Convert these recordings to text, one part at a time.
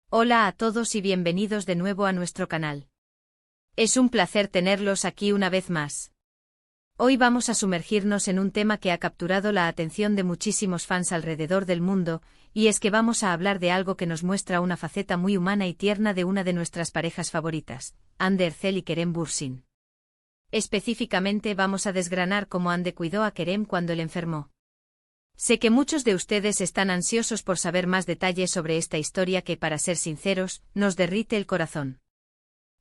Hola a todos y bienvenidos de nuevo a nuestro canal. Es un placer tenerlos aquí una vez más. Hoy vamos a sumergirnos en un tema que ha capturado la atención de muchísimos fans alrededor del mundo, y es que vamos a hablar de algo que nos muestra una faceta muy humana y tierna de una de nuestras parejas favoritas, Hande Erçel y Kerem Bürsin. Específicamente vamos a desgranar cómo Hande cuidó a Kerem cuando él enfermó. Sé que muchos de ustedes están ansiosos por saber más detalles sobre esta historia que, para ser sinceros, nos derrite el corazón.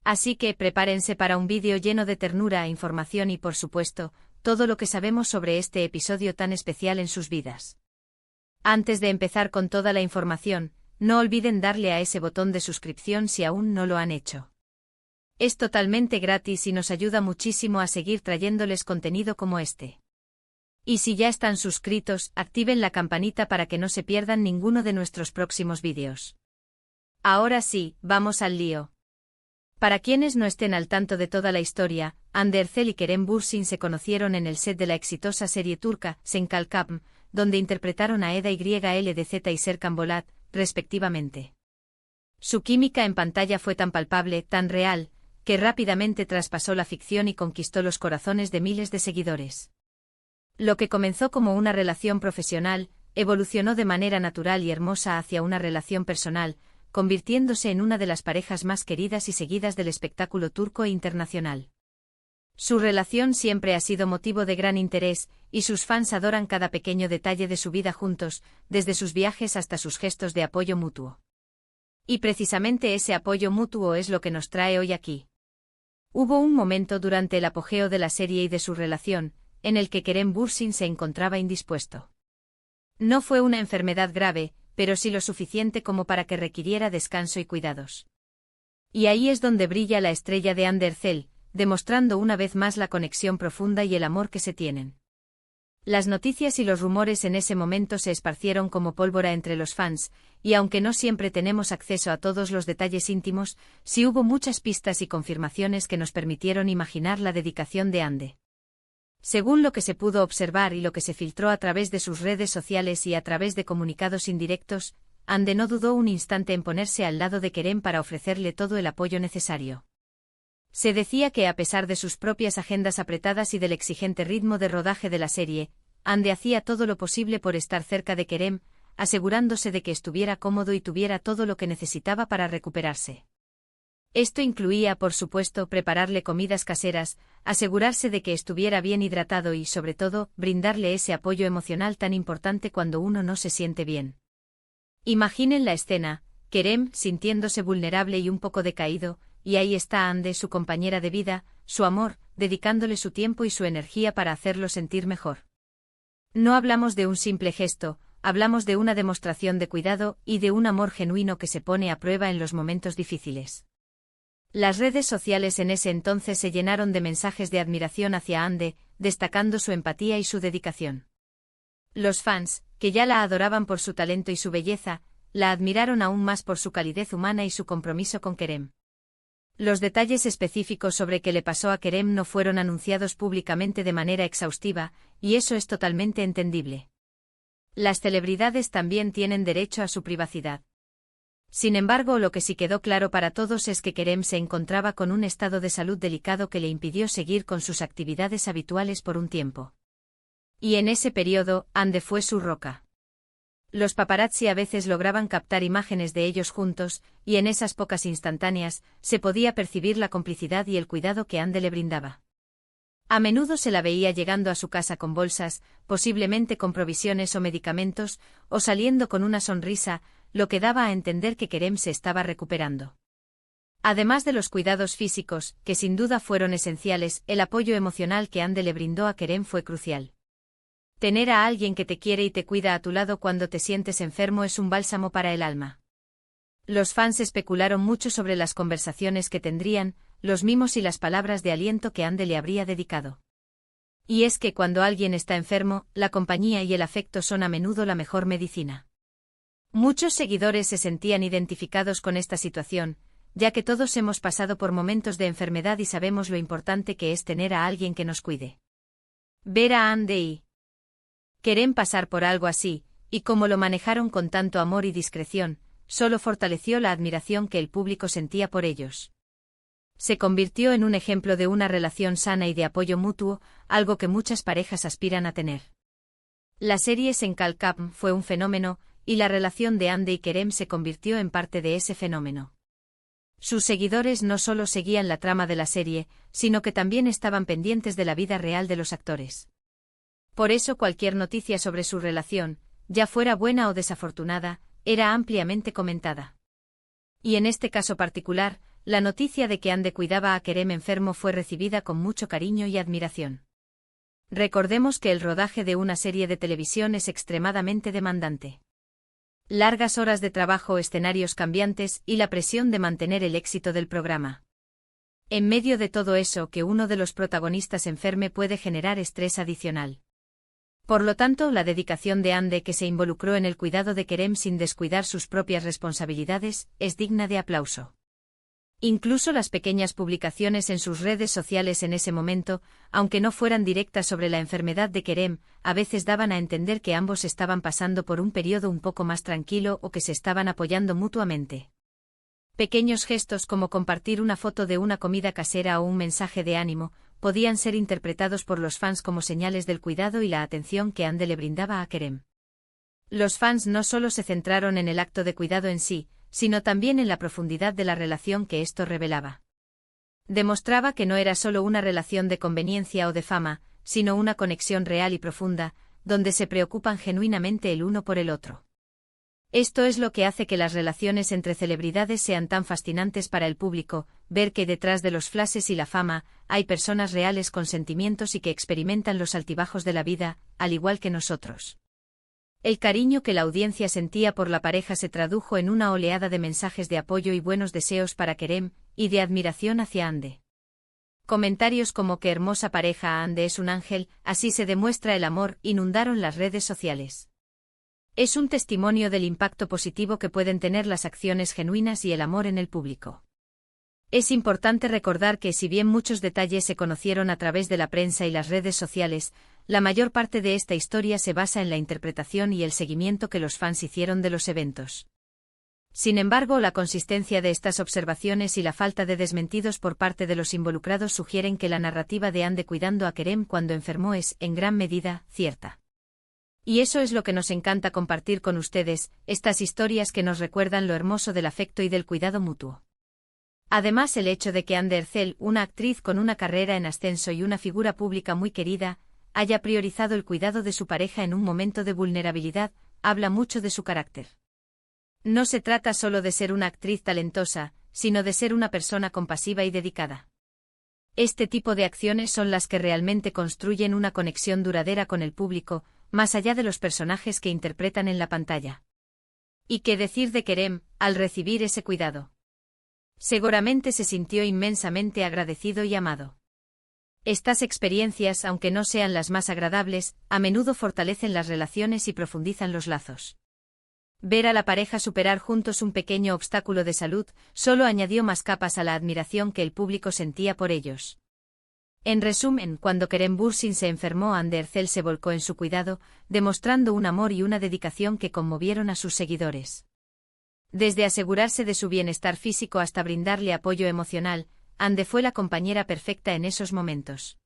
Así que prepárense para un vídeo lleno de ternura, información y, por supuesto, todo lo que sabemos sobre este episodio tan especial en sus vidas. Antes de empezar con toda la información, no olviden darle a ese botón de suscripción si aún no lo han hecho. Es totalmente gratis y nos ayuda muchísimo a seguir trayéndoles contenido como este. Y si ya están suscritos, activen la campanita para que no se pierdan ninguno de nuestros próximos vídeos. Ahora sí, vamos al lío. Para quienes no estén al tanto de toda la historia, Hande Erçel y Kerem Bürsin se conocieron en el set de la exitosa serie turca Sen Kalkam, donde interpretaron a Eda YLDZ y Serkan Bolat, respectivamente. Su química en pantalla fue tan palpable, tan real, que rápidamente traspasó la ficción y conquistó los corazones de miles de seguidores. Lo que comenzó como una relación profesional, evolucionó de manera natural y hermosa hacia una relación personal, convirtiéndose en una de las parejas más queridas y seguidas del espectáculo turco e internacional. Su relación siempre ha sido motivo de gran interés, y sus fans adoran cada pequeño detalle de su vida juntos, desde sus viajes hasta sus gestos de apoyo mutuo. Y precisamente ese apoyo mutuo es lo que nos trae hoy aquí. Hubo un momento durante el apogeo de la serie y de su relación, en el que Kerem Bürsin se encontraba indispuesto. No fue una enfermedad grave, pero sí lo suficiente como para que requiriera descanso y cuidados. Y ahí es donde brilla la estrella de Hande Erçel, demostrando una vez más la conexión profunda y el amor que se tienen. Las noticias y los rumores en ese momento se esparcieron como pólvora entre los fans, y aunque no siempre tenemos acceso a todos los detalles íntimos, sí hubo muchas pistas y confirmaciones que nos permitieron imaginar la dedicación de Hande. Según lo que se pudo observar y lo que se filtró a través de sus redes sociales y a través de comunicados indirectos, Hande no dudó un instante en ponerse al lado de Kerem para ofrecerle todo el apoyo necesario. Se decía que, a pesar de sus propias agendas apretadas y del exigente ritmo de rodaje de la serie, Hande hacía todo lo posible por estar cerca de Kerem, asegurándose de que estuviera cómodo y tuviera todo lo que necesitaba para recuperarse. Esto incluía, por supuesto, prepararle comidas caseras, asegurarse de que estuviera bien hidratado y, sobre todo, brindarle ese apoyo emocional tan importante cuando uno no se siente bien. Imaginen la escena: Kerem, sintiéndose vulnerable y un poco decaído, y ahí está Hande, su compañera de vida, su amor, dedicándole su tiempo y su energía para hacerlo sentir mejor. No hablamos de un simple gesto, hablamos de una demostración de cuidado y de un amor genuino que se pone a prueba en los momentos difíciles. Las redes sociales en ese entonces se llenaron de mensajes de admiración hacia Hande, destacando su empatía y su dedicación. Los fans, que ya la adoraban por su talento y su belleza, la admiraron aún más por su calidez humana y su compromiso con Kerem. Los detalles específicos sobre qué le pasó a Kerem no fueron anunciados públicamente de manera exhaustiva, y eso es totalmente entendible. Las celebridades también tienen derecho a su privacidad. Sin embargo, lo que sí quedó claro para todos es que Kerem se encontraba con un estado de salud delicado que le impidió seguir con sus actividades habituales por un tiempo. Y en ese periodo, Hande fue su roca. Los paparazzi a veces lograban captar imágenes de ellos juntos, y en esas pocas instantáneas, se podía percibir la complicidad y el cuidado que Hande le brindaba. A menudo se la veía llegando a su casa con bolsas, posiblemente con provisiones o medicamentos, o saliendo con una sonrisa, lo que daba a entender que Kerem se estaba recuperando. Además de los cuidados físicos, que sin duda fueron esenciales, el apoyo emocional que Hande le brindó a Kerem fue crucial. Tener a alguien que te quiere y te cuida a tu lado cuando te sientes enfermo es un bálsamo para el alma. Los fans especularon mucho sobre las conversaciones que tendrían, los mimos y las palabras de aliento que Hande le habría dedicado. Y es que cuando alguien está enfermo, la compañía y el afecto son a menudo la mejor medicina. Muchos seguidores se sentían identificados con esta situación, ya que todos hemos pasado por momentos de enfermedad y sabemos lo importante que es tener a alguien que nos cuide. Ver a Hande y Kerem pasar por algo así, y cómo lo manejaron con tanto amor y discreción, solo fortaleció la admiración que el público sentía por ellos. Se convirtió en un ejemplo de una relación sana y de apoyo mutuo, algo que muchas parejas aspiran a tener. La serie Sengal Camp fue un fenómeno, y la relación de Ande y Kerem se convirtió en parte de ese fenómeno. Sus seguidores no solo seguían la trama de la serie, sino que también estaban pendientes de la vida real de los actores. Por eso cualquier noticia sobre su relación, ya fuera buena o desafortunada, era ampliamente comentada. Y en este caso particular, la noticia de que Ande cuidaba a Kerem enfermo fue recibida con mucho cariño y admiración. Recordemos que el rodaje de una serie de televisión es extremadamente demandante. Largas horas de trabajo, escenarios cambiantes y la presión de mantener el éxito del programa. En medio de todo eso, que uno de los protagonistas enferme puede generar estrés adicional. Por lo tanto, la dedicación de Ande, que se involucró en el cuidado de Kerem sin descuidar sus propias responsabilidades, es digna de aplauso. Incluso las pequeñas publicaciones en sus redes sociales en ese momento, aunque no fueran directas sobre la enfermedad de Kerem, a veces daban a entender que ambos estaban pasando por un periodo un poco más tranquilo o que se estaban apoyando mutuamente. Pequeños gestos como compartir una foto de una comida casera o un mensaje de ánimo, podían ser interpretados por los fans como señales del cuidado y la atención que Ande le brindaba a Kerem. Los fans no solo se centraron en el acto de cuidado en sí, sino también en la profundidad de la relación que esto revelaba. Demostraba que no era solo una relación de conveniencia o de fama, sino una conexión real y profunda, donde se preocupan genuinamente el uno por el otro. Esto es lo que hace que las relaciones entre celebridades sean tan fascinantes para el público, ver que detrás de los flashes y la fama, hay personas reales con sentimientos y que experimentan los altibajos de la vida, al igual que nosotros. El cariño que la audiencia sentía por la pareja se tradujo en una oleada de mensajes de apoyo y buenos deseos para Kerem, y de admiración hacia Ande. Comentarios como "qué hermosa pareja, Ande es un ángel", "así se demuestra el amor", inundaron las redes sociales. Es un testimonio del impacto positivo que pueden tener las acciones genuinas y el amor en el público. Es importante recordar que si bien muchos detalles se conocieron a través de la prensa y las redes sociales, la mayor parte de esta historia se basa en la interpretación y el seguimiento que los fans hicieron de los eventos. Sin embargo, la consistencia de estas observaciones y la falta de desmentidos por parte de los involucrados sugieren que la narrativa de Ande cuidando a Kerem cuando enfermó es, en gran medida, cierta. Y eso es lo que nos encanta compartir con ustedes, estas historias que nos recuerdan lo hermoso del afecto y del cuidado mutuo. Además, el hecho de que Ande Erçel, una actriz con una carrera en ascenso y una figura pública muy querida, haya priorizado el cuidado de su pareja en un momento de vulnerabilidad, habla mucho de su carácter. No se trata solo de ser una actriz talentosa, sino de ser una persona compasiva y dedicada. Este tipo de acciones son las que realmente construyen una conexión duradera con el público, más allá de los personajes que interpretan en la pantalla. ¿Y qué decir de Kerem, al recibir ese cuidado? Seguramente se sintió inmensamente agradecido y amado. Estas experiencias, aunque no sean las más agradables, a menudo fortalecen las relaciones y profundizan los lazos. Ver a la pareja superar juntos un pequeño obstáculo de salud solo añadió más capas a la admiración que el público sentía por ellos. En resumen, cuando Kerem Bürsin se enfermó, Ande Erçel se volcó en su cuidado, demostrando un amor y una dedicación que conmovieron a sus seguidores. Desde asegurarse de su bienestar físico hasta brindarle apoyo emocional, Ande fue la compañera perfecta en esos momentos.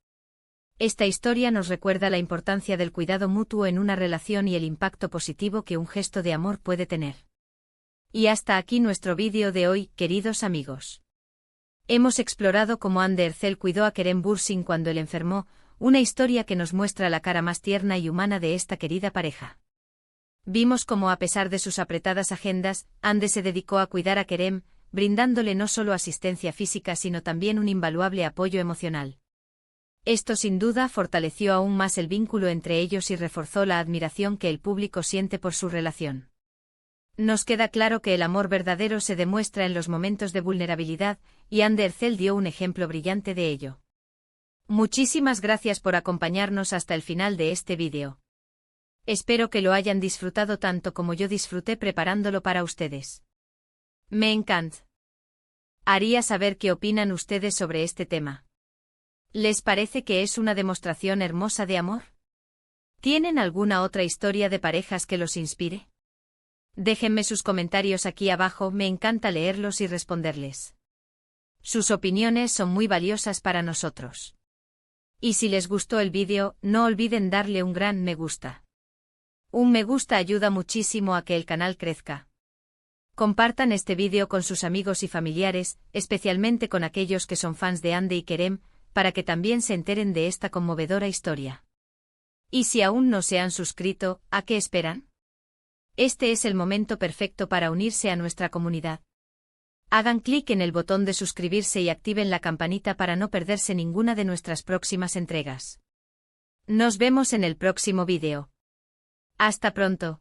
Esta historia nos recuerda la importancia del cuidado mutuo en una relación y el impacto positivo que un gesto de amor puede tener. Y hasta aquí nuestro vídeo de hoy, queridos amigos. Hemos explorado cómo Ande Erçel cuidó a Kerem Bürsin cuando él enfermó, una historia que nos muestra la cara más tierna y humana de esta querida pareja. Vimos cómo, a pesar de sus apretadas agendas, Ande se dedicó a cuidar a Kerem, brindándole no solo asistencia física sino también un invaluable apoyo emocional. Esto sin duda fortaleció aún más el vínculo entre ellos y reforzó la admiración que el público siente por su relación. Nos queda claro que el amor verdadero se demuestra en los momentos de vulnerabilidad, y Ande Erçel dio un ejemplo brillante de ello. Muchísimas gracias por acompañarnos hasta el final de este vídeo. Espero que lo hayan disfrutado tanto como yo disfruté preparándolo para ustedes. Me encanta. Haría saber qué opinan ustedes sobre este tema. ¿Les parece que es una demostración hermosa de amor? ¿Tienen alguna otra historia de parejas que los inspire? Déjenme sus comentarios aquí abajo, me encanta leerlos y responderles. Sus opiniones son muy valiosas para nosotros. Y si les gustó el vídeo, no olviden darle un gran me gusta. Un me gusta ayuda muchísimo a que el canal crezca. Compartan este vídeo con sus amigos y familiares, especialmente con aquellos que son fans de Hande y Kerem, para que también se enteren de esta conmovedora historia. Y si aún no se han suscrito, ¿a qué esperan? Este es el momento perfecto para unirse a nuestra comunidad. Hagan clic en el botón de suscribirse y activen la campanita para no perderse ninguna de nuestras próximas entregas. Nos vemos en el próximo vídeo. Hasta pronto.